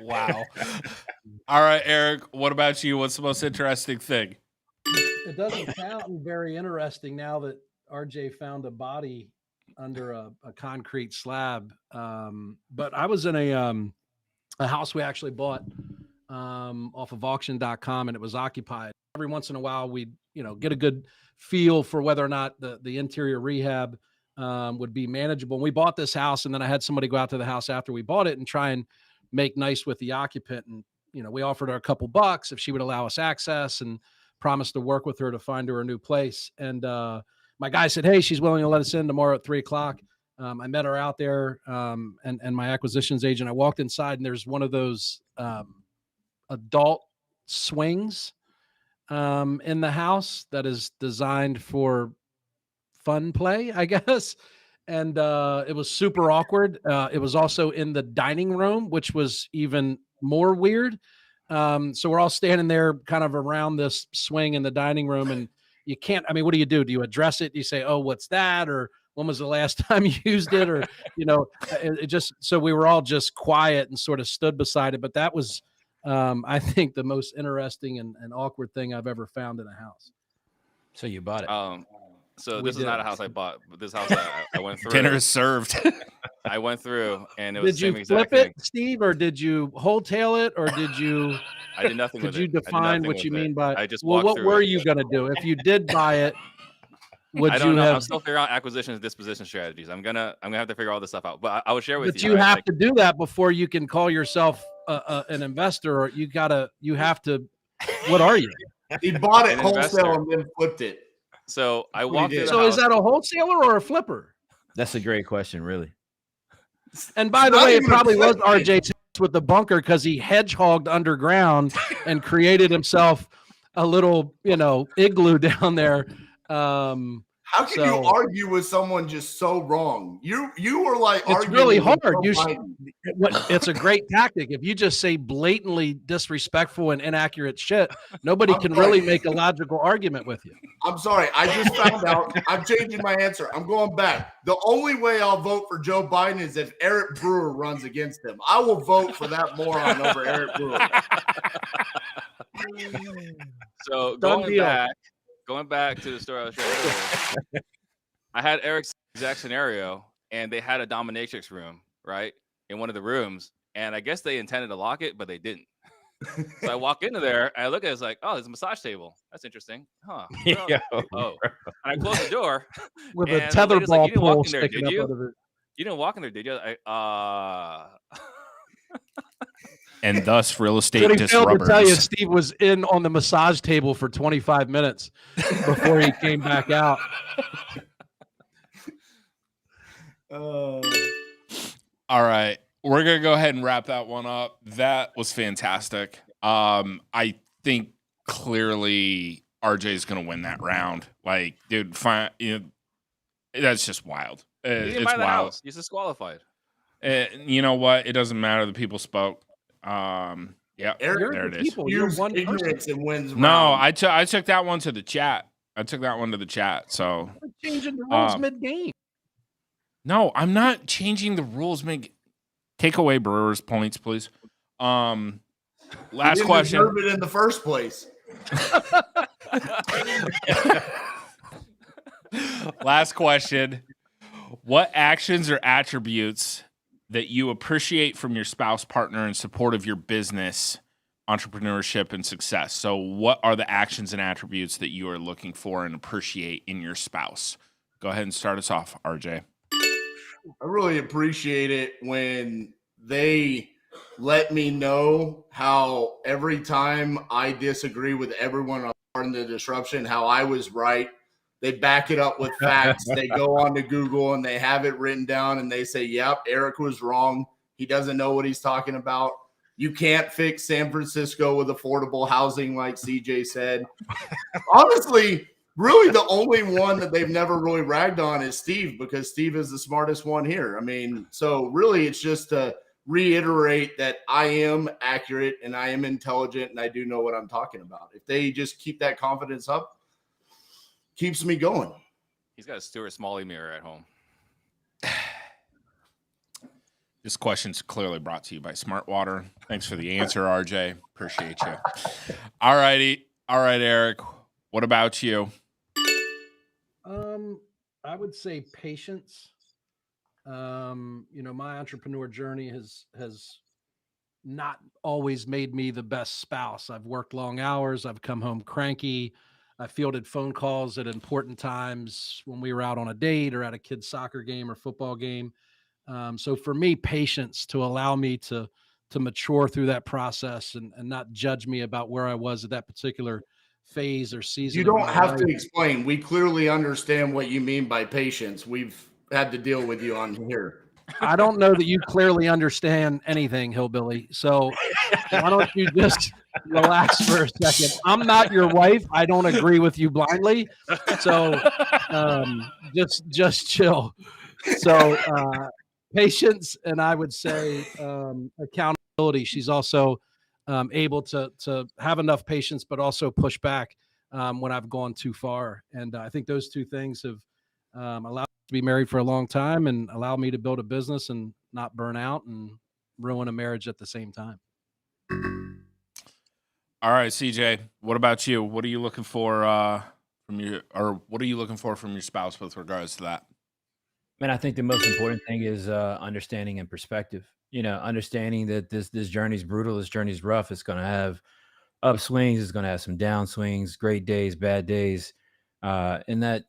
Wow. All right, Eric, what about you? What's the most interesting thing? It doesn't sound very interesting now that RJ found a body under a concrete slab. But I was in a house we actually bought off of auction.com, and it was occupied. Every once in a while, we'd get a good feel for whether or not the interior rehab would be manageable. And we bought this house, and then I had somebody go out to the house after we bought it and try and make nice with the occupant. And we offered her a couple bucks if she would allow us access, and promised to work with her to find her a new place. And my guy said, hey, she's willing to let us in tomorrow at 3:00. I met her out there and my acquisitions agent. I walked inside, and there's one of those adult swings in the house that is designed for fun play, I guess. And it was super awkward. It was also in the dining room, which was even more weird. So we're all standing there kind of around this swing in the dining room, and you can't, what do? You address it? You say, oh, what's that? Or when was the last time you used it? Or, it just, so we were all just quiet and sort of stood beside it. But that was, I think, the most interesting and awkward thing I've ever found in a house. So you bought it. So We this is did. not a house I bought, but this house I went through. Dinner is served. I went through, and it was Did the same you exact flip it, thing. Steve, or did you wholetail it, or did you? I did nothing Could with you it. I did define nothing what with you it. mean by? I just Well, walked what through were it. you going to do if you did buy it? Would I you don't know. have? I'm still figuring out acquisition and disposition strategies. I'm gonna have to figure all this stuff out. But I will share with But you. you right? have Like, to do that before you can call yourself an investor. Or you have to. What are you? He bought it An wholesale investor. and then flipped it. So I what he walked through did. the So house. is that a wholesaler or a flipper? That's a great question, really. And by the Not way, it even a probably was flip thing. RJ with the bunker because he hedgehogged underground and created himself a little, igloo down there. How can you argue with someone just so wrong? You were like It's arguing really with hard. Joe Biden. It's a great tactic. If you just say blatantly disrespectful and inaccurate shit, nobody can really make a logical argument with you. I'm sorry. I just found out. I'm changing my answer. I'm going back. The only way I'll vote for Joe Biden is if Eric Brewer runs against him. I will vote for that moron over Eric Brewer. So Done deal. going back to the story I was sharing earlier, I had Eric's exact scenario, and they had a dominatrix room, right, in one of the rooms, and I guess they intended to lock it, but they didn't. So I walk into there, and I look at it, it's like, oh, there's a massage table. That's interesting. Huh. Oh. And I close the door. With and a the tether lady's like, ball you didn't walk pole in there, sticking did up you? out of it. You didn't walk in there, did you? And thus real estate What he failed to tell you, disruptors. Steve was in on the massage table for 25 minutes before he came back out. All right. We're going to go ahead and wrap that one up. That was fantastic. I think clearly RJ is going to win that round. Like, dude, fine. That's just wild. You didn't It's buy the wild. house. You're disqualified. You know what? It doesn't matter. The people spoke. Yeah, Eric, there it is. People, you're use one person. ignorance and wins. No, round. I took that one to the chat. So Changing the rules mid-game. no, I'm not changing the rules. Take away Brewer's points, please. You Last didn't question. deserve it in the first place. Last question. What actions or attributes that you appreciate from your spouse, partner in support of your business, entrepreneurship, and success? So what are the actions and attributes that you are looking for and appreciate in your spouse? Go ahead and start us off, RJ. I really appreciate it when they let me know how every time I disagree with everyone on Part of the Disruption, how I was right. They back it up with facts. They go on to Google and they have it written down and they say, yep, Eric was wrong. He doesn't know what he's talking about. You can't fix San Francisco with affordable housing, like CJ said. Honestly, really the only one that they've never really ragged on is Steve, because Steve is the smartest one here. I mean, so really it's just to reiterate that I am accurate and I am intelligent and I do know what I'm talking about. If they just keep that confidence up, keeps me going. He's got a Stuart Smalley mirror at home. This question's clearly brought to you by Smart Water. Thanks for the answer, RJ. Appreciate you. All righty. All right, Eric. What about you? I would say patience. My entrepreneur journey has not always made me the best spouse. I've worked long hours. I've come home cranky. I fielded phone calls at important times when we were out on a date or at a kid's soccer game or football game. So for me, patience to allow me to mature through that process and not judge me about where I was at that particular phase or season. You don't have to explain. We clearly understand what you mean by patience. We've had to deal with you on here. I don't know that you clearly understand anything, Hillbilly. So why don't you just relax for a second? I'm not your wife. I don't agree with you blindly. So just chill. So patience, and I would say accountability. She's also able to have enough patience, but also push back when I've gone too far. And I think those two things have allowed to be married for a long time and allow me to build a business and not burn out and ruin a marriage at the same time. All right, CJ, what about you? What are you looking for what are you looking for from your spouse with regards to that? Man, I think the most important thing is understanding and perspective. Understanding that this journey's brutal, this journey's rough. It's going to have upswings, it's going to have some downswings, great days, bad days, and that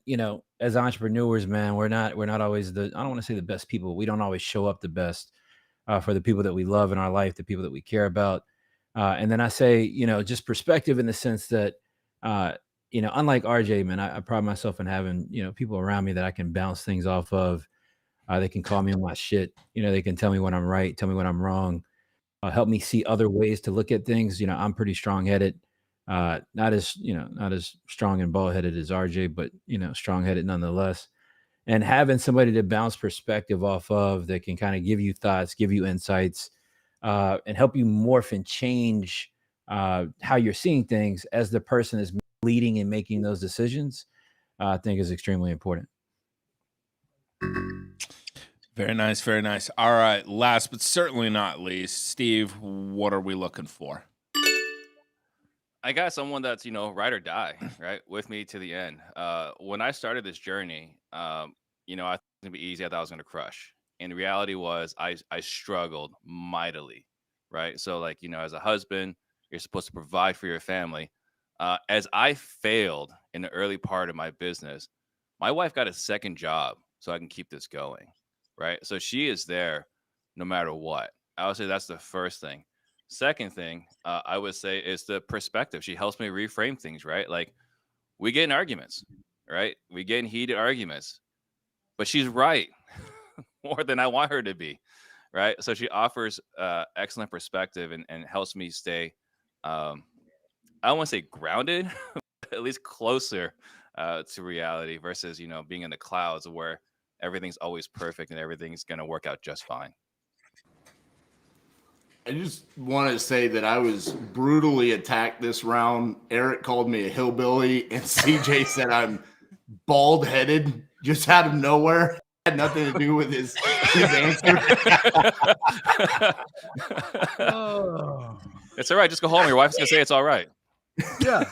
as entrepreneurs, man, we're not always I don't want to say the best people. We don't always show up the best for the people that we love in our life, the people that we care about. And then I say, just perspective in the sense that, unlike RJ, man, I pride myself in having, people around me that I can bounce things off of. They can call me on my shit. They can tell me when I'm right, tell me when I'm wrong, help me see other ways to look at things. I'm pretty strong-headed, not as strong and bald-headed as RJ, but, strong-headed nonetheless. And having somebody to bounce perspective off of that can kind of give you thoughts, give you insights, and help you morph and change how you're seeing things as the person is leading and making those decisions, I think is extremely important. Very nice, very nice. All right, last but certainly not least, Steve, what are we looking for? I got someone that's, ride or die, right, with me to the end. When I started this journey, I thought it was going to be easy. I thought I was going to crush. And the reality was I struggled mightily, right? So, as a husband, you're supposed to provide for your family. As I failed in the early part of my business, my wife got a second job so I can keep this going, right? So she is there no matter what. I would say that's the first thing. Second thing, I would say is the perspective. She helps me reframe things, right? Like we get in arguments, right? We get in heated arguments, but she's right more than I want her to be, right? So she offers excellent perspective and helps me stay, I don't want to say grounded, but at least closer to reality versus, being in the clouds where everything's always perfect and everything's going to work out just fine. I just want to say that I was brutally attacked this round. Eric called me a hillbilly, and CJ said I'm bald-headed just out of nowhere. Had nothing to do with his answer. Oh. It's all right. Just go home. Your wife's going to say it's all right. Yeah.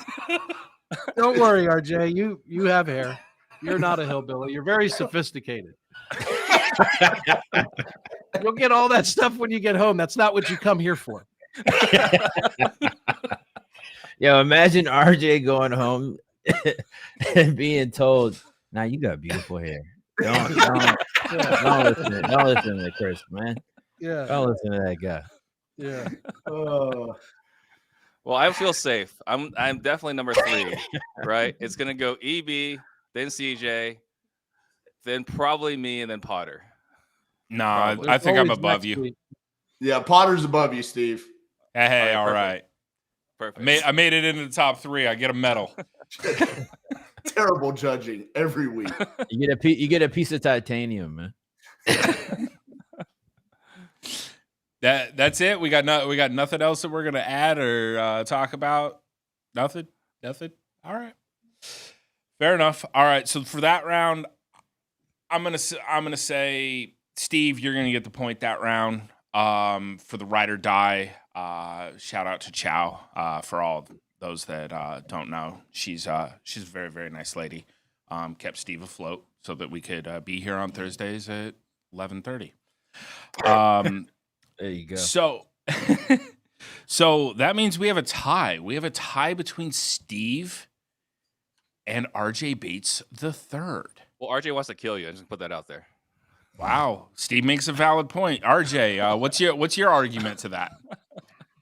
Don't worry, RJ. You have hair. You're not a hillbilly. You're very sophisticated. You'll get all that stuff when you get home. That's not what you come here for. Yo, imagine RJ going home and being told, "Now you got beautiful hair. Don't listen to Chris, man. Yeah. Don't listen to that guy." Yeah. Well, I feel safe. I'm definitely number 3, right? It's gonna go EB, then CJ, then probably me, and then Potter. No, Probably. I think I'm Always above next you. week. Yeah, Potter's above you, Steve. Hey, all perfect. right. Perfect. I made it into the top 3. I get a medal. Terrible judging every week. You get a piece of titanium, man. That's it. We got nothing else that we're gonna add or talk about. Nothing. All right. Fair enough. All right. So for that round, I'm gonna say Steve, you're gonna get the point that round. For the ride or die, shout out to Chow. For all those that don't know, she's a very, very nice lady. Kept Steve afloat so that we could be here on Thursdays at 11:30. There you go. So that means we have a tie. We have a tie between Steve and RJ Bates the third. Well, RJ wants to kill you. I just put that out there. Wow, Steve makes a valid point. RJ, what's your argument to that?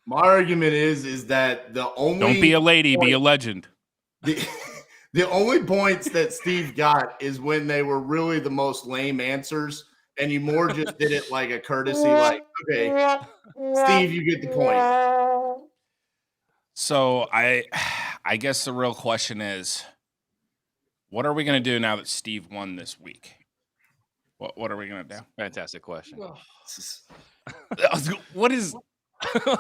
My argument is that the only Don't be a lady, be a legend. The only points that Steve got is when they were really the most lame answers, and you more just did it like a courtesy, like, okay, Steve, you get the point. So I guess the real question is, what are we going to do now that Steve won this week? What are we going to do? Fantastic question. What is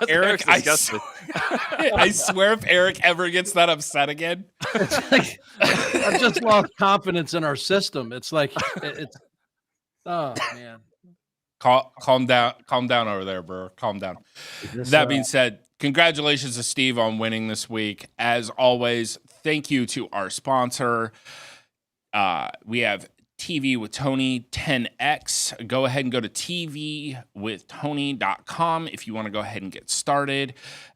Eric, I disgusted. I swear if Eric ever gets that upset again, It's like I've just lost confidence in our system. It's like it's oh man. calm down over there, bro. Calm down. This, That being said, congratulations to Steve on winning this week. As always, thank you to our sponsor. We have TV with Tony 10X. Go ahead and go to tvwithtony.com if you want to go ahead and get started.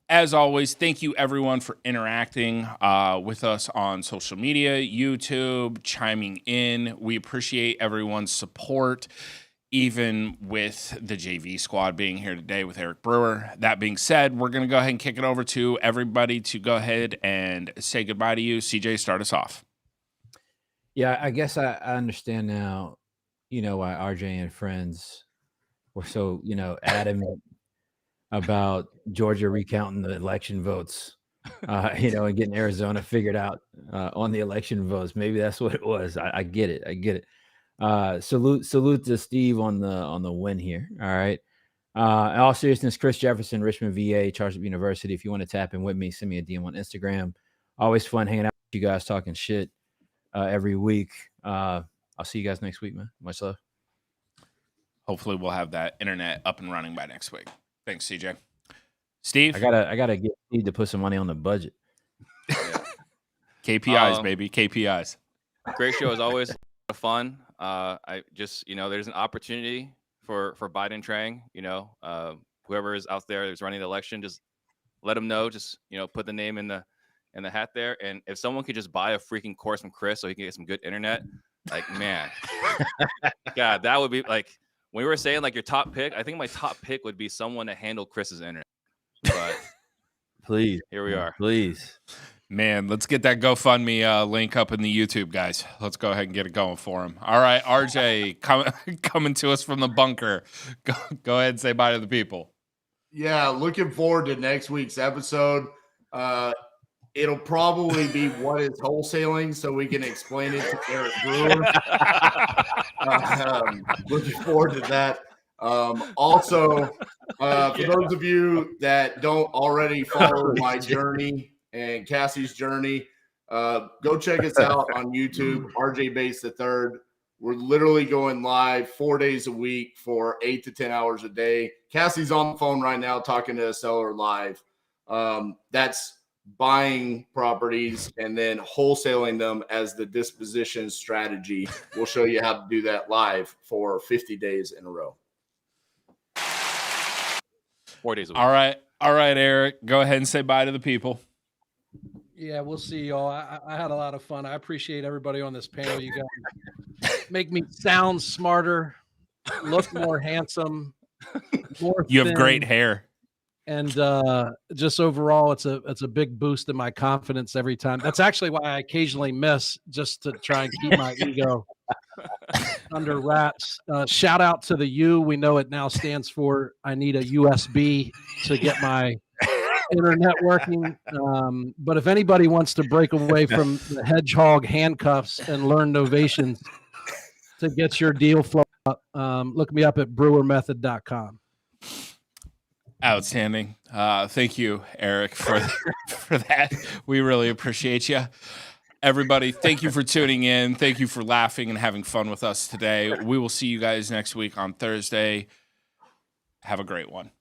As always, thank you everyone for interacting with us on social media, YouTube, chiming in. We appreciate everyone's support, even with the JV squad being here today with Eric Brewer. That being said, we're going to go ahead and kick it over to everybody to go ahead and say goodbye to you. CJ, start us off. Yeah, I guess I understand now, why RJ and friends were so, adamant about Georgia recounting the election votes, and getting Arizona figured out on the election votes. Maybe that's what it was. I get it. Salute to Steve on the win here. All right. In all seriousness, Chris Jefferson, Richmond, VA, Charles University. If you want to tap in with me, send me a DM on Instagram. Always fun hanging out with you guys, talking shit every week. I'll see you guys next week, man. Much love. Hopefully we'll have that internet up and running by next week. Thanks, CJ. Steve? I gotta get Steve to put some money on the budget. KPIs, baby. KPIs. Great show as always. Fun. I just, there's an opportunity for Biden Trang. Whoever is out there that's running the election, just let them know. Just put the name in the hat there. And if someone could just buy a freaking course from Chris so he can get some good internet, like, man, God, that would be like when we were saying like your top pick. I think my top pick would be someone to handle Chris's internet. But Please, here we are. Please. Man, let's get that GoFundMe link up in the YouTube, guys. Let's go ahead and get it going for him. All right, RJ, coming to us from the bunker. Go ahead and say bye to the people. Yeah, looking forward to next week's episode. It'll probably be what is wholesaling, so we can explain it to Eric Brewer. Looking forward to that. Also, for those of you that don't already follow my journey and Cassie's journey, go check us out on YouTube, RJ Bates the Third. We're literally going live 4 days a week for 8 to 10 hours a day. Cassie's on the phone right now talking to a seller live. That's buying properties and then wholesaling them as the disposition strategy. We'll show you how to do that live for 50 days in a row. 4 days a week. All right, Eric. Go ahead and say bye to the people. Yeah, we'll see y'all. I had a lot of fun. I appreciate everybody on this panel. You guys make me sound smarter, look more handsome, more You have thin, great hair. and just overall, it's a big boost in my confidence every time. That's actually why I occasionally miss, just to try and keep my ego under wraps. Shout out to the U. We know it now stands for I need a USB to get my internet working. But if anybody wants to break away from the hedgehog handcuffs and learn novations to get your deal flow up, look me up at brewermethod.com. Outstanding. Thank you, Eric, for that. We really appreciate you. Everybody, thank you for tuning in. Thank you for laughing and having fun with us today. We will see you guys next week on Thursday. Have a great one.